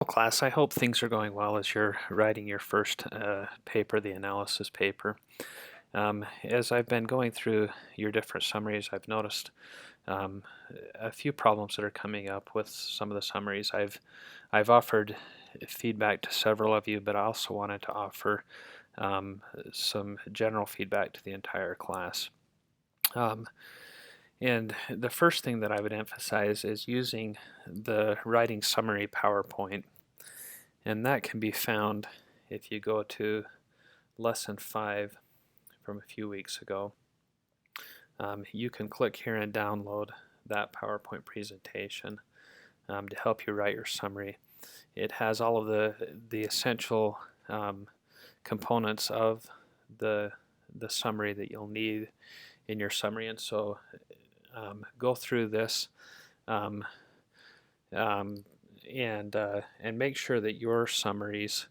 Class, I hope things are going well as you're writing your first paper, the analysis paper. As I've been going through your different summaries, I've noticed um, a few problems that are coming up with some of the summaries. I've offered feedback to several of you, but I also wanted to offer some general feedback to the entire class. And the first thing that I would emphasize is using the writing summary PowerPoint. And that can be found if you go to lesson 5 from a few weeks ago. You can click here and download that PowerPoint presentation to help you write your summary. It has all of the essential components of the summary that you'll need in your summary, and so go through this um, um, and make sure that your summaries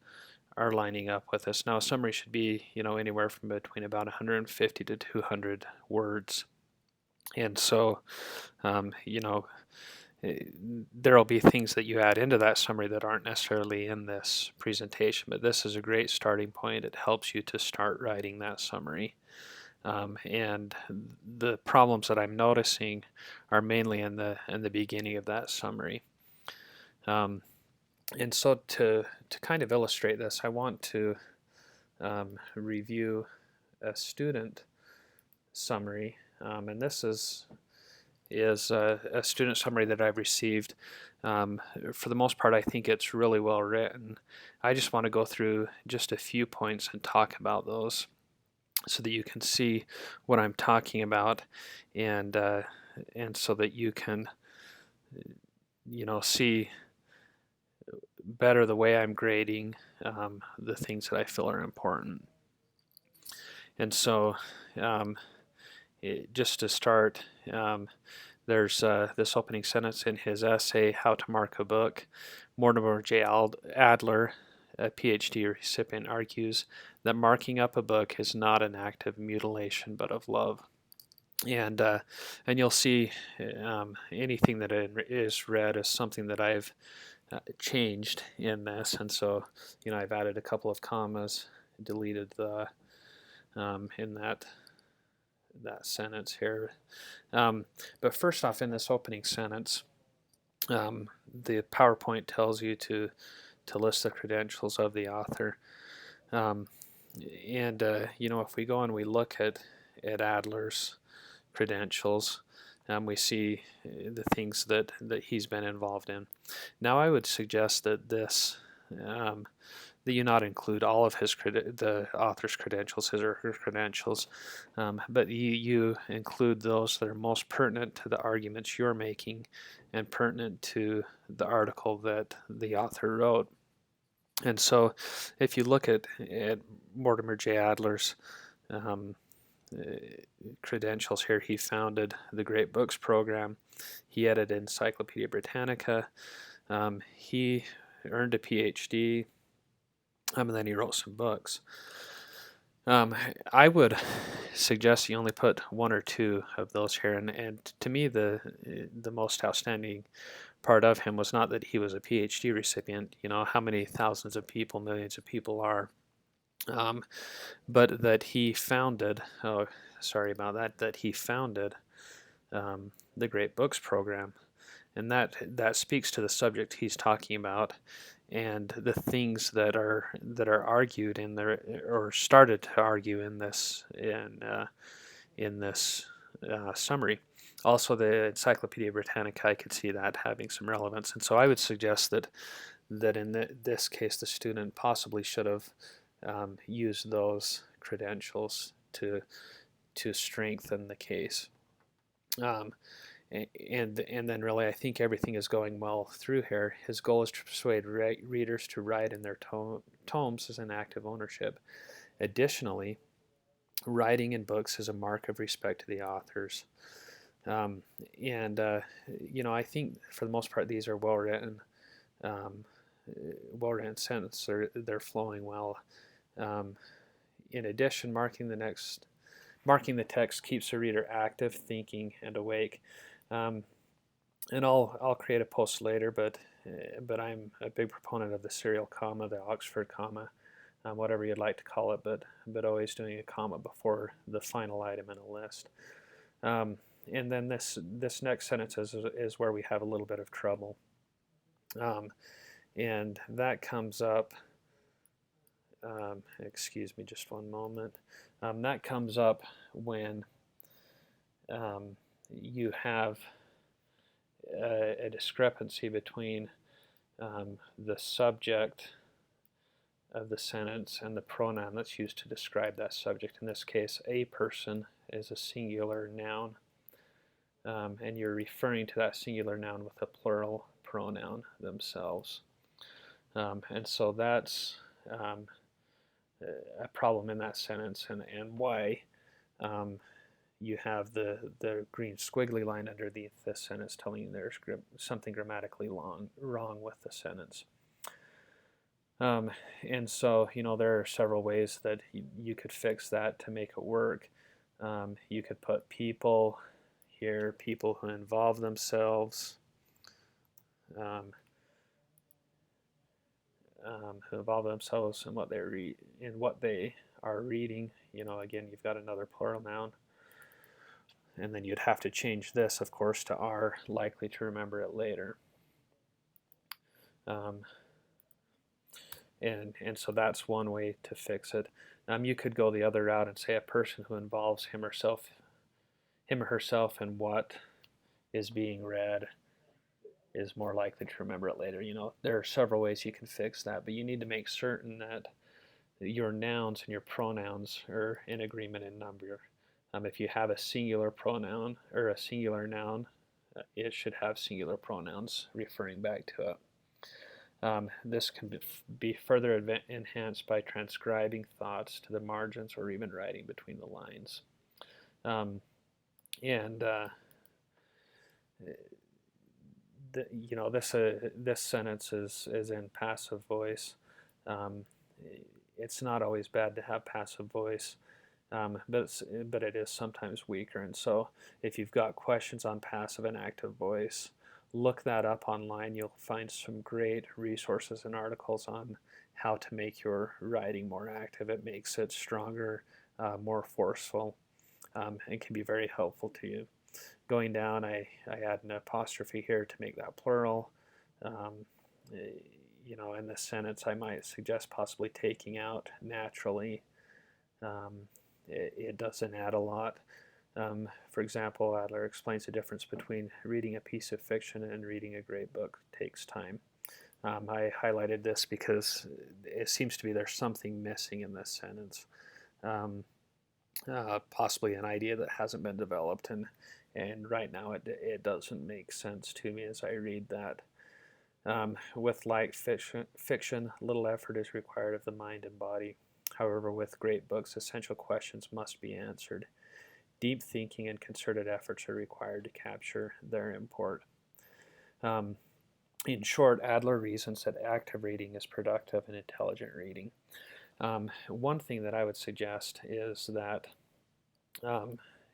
are lining up with this. Now, a summary should be, anywhere from between about 150 to 200 words. And so, um, you know, there will be things that you add into that summary that aren't necessarily in this presentation, but this is a great starting point. It helps you to start writing that summary. And the problems that I'm noticing are mainly in the beginning of that summary. And so to kind of illustrate this, I want to review a student summary, and this is a student summary that I've received. For the most part, I think it's really well written. I just want to go through just a few points and talk about those so that you can see what I'm talking about, and so that you can see better the way I'm grading the things that I feel are important. And so just to start, there's this opening sentence in his essay, How to Mark a Book. Mortimer J. Adler, a PhD recipient, argues that marking up a book is not an act of mutilation but of love. And you'll see anything that is read is something that I've changed in this, and so I've added a couple of commas, deleted the in that sentence here. But first off, in this opening sentence, the PowerPoint tells you to list the credentials of the author. And if we go and we look at Adler's credentials, we see the things that he's been involved in. Now, I would suggest that that you not include all of the author's credentials, his or her credentials, but you include those that are most pertinent to the arguments you're making and pertinent to the article that the author wrote. And so, if you look at Mortimer J. Adler's credentials here, he founded the Great Books program. He edited Encyclopedia Britannica. He earned a PhD, and then he wrote some books. I would suggest you only put one or two of those here, and to me the most outstanding part of him was not that he was a PhD recipient, how many thousands of people, millions of people are, but that he founded, that he founded the Great Books program, and that speaks to the subject he's talking about and the things that are argued in there, or started to argue in this summary. Also, the Encyclopedia Britannica, I could see that having some relevance, and so I would suggest that in this case, the student possibly should have used those credentials to strengthen the case. And then really, I think everything is going well through here. His goal is to persuade readers to write in their tomes as an act of ownership. Additionally, writing in books is a mark of respect to the authors. I think for the most part these are well written sentences. They're flowing well. In addition, marking the text keeps the reader active, thinking, and awake. And I'll create a post later, but but I'm a big proponent of the serial comma, the Oxford comma, whatever you'd like to call it, but always doing a comma before the final item in a list. And then this next sentence is where we have a little bit of trouble. And that comes up, excuse me just one moment, that comes up when you have a discrepancy between the subject of the sentence and the pronoun that's used to describe that subject. In this case, a person is a singular noun, and you're referring to that singular noun with a plural pronoun themselves. And so that's a problem in that sentence, and why you have the green squiggly line underneath this sentence telling you there's something grammatically wrong with the sentence. And so, there are several ways that you could fix that to make it work. You could put people here, people who involve themselves, who involve themselves in what they are reading. Again, you've got another plural noun. And then you'd have to change this, of course, to are likely to remember it later. And so that's one way to fix it. You could go the other route and say a person who involves him or herself in what is being read is more likely to remember it later. There are several ways you can fix that, but you need to make certain that your nouns and your pronouns are in agreement in number. If you have a singular pronoun or a singular noun, it should have singular pronouns referring back to it. This can be further enhanced by transcribing thoughts to the margins or even writing between the lines. This sentence is in passive voice. It's not always bad to have passive voice. But it is sometimes weaker, and so if you've got questions on passive and active voice, look that up online. You'll find some great resources and articles on how to make your writing more active. It makes it stronger, more forceful, and can be very helpful to you. Going down, I add an apostrophe here to make that plural. In this sentence, I might suggest possibly taking out naturally. It doesn't add a lot. For example, Adler explains the difference between reading a piece of fiction and reading a great book. It takes time. I highlighted this because it seems to be there's something missing in this sentence. Possibly an idea that hasn't been developed, and right now it doesn't make sense to me as I read that. With light fiction, little effort is required of the mind and body. However, with great books, essential questions must be answered. Deep thinking and concerted efforts are required to capture their import. In short, Adler reasons that active reading is productive and intelligent reading. One thing that I would suggest is that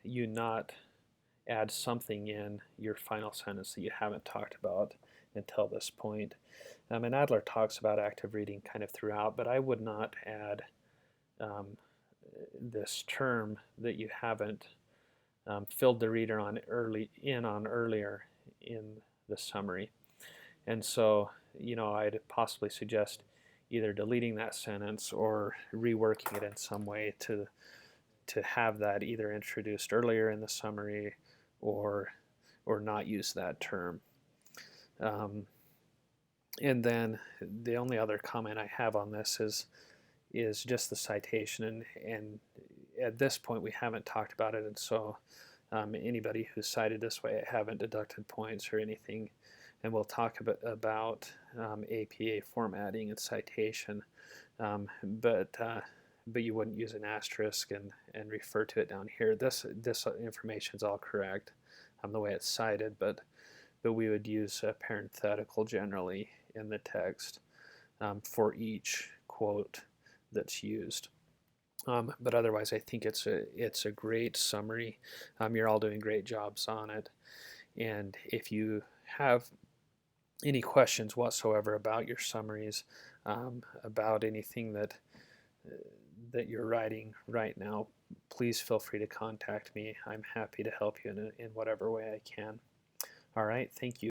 you not add something in your final sentence that you haven't talked about until this point. And Adler talks about active reading kind of throughout, but I would not add this term that you haven't filled the reader on earlier in the summary. And so, I'd possibly suggest either deleting that sentence or reworking it in some way to have that either introduced earlier in the summary or not use that term. And then the only other comment I have on this is just the citation, and at this point we haven't talked about it, and so anybody who's cited this way, I haven't deducted points or anything, and we'll talk about APA formatting and citation, but you wouldn't use an asterisk and refer to it down here. This information is all correct the way it's cited, but we would use a parenthetical generally in the text for each quote that's used. But otherwise, I think it's a great summary. You're all doing great jobs on it, and if you have any questions whatsoever about your summaries, about anything that you're writing right now, please feel free to contact me. I'm happy to help you in whatever way I can. All right, thank you.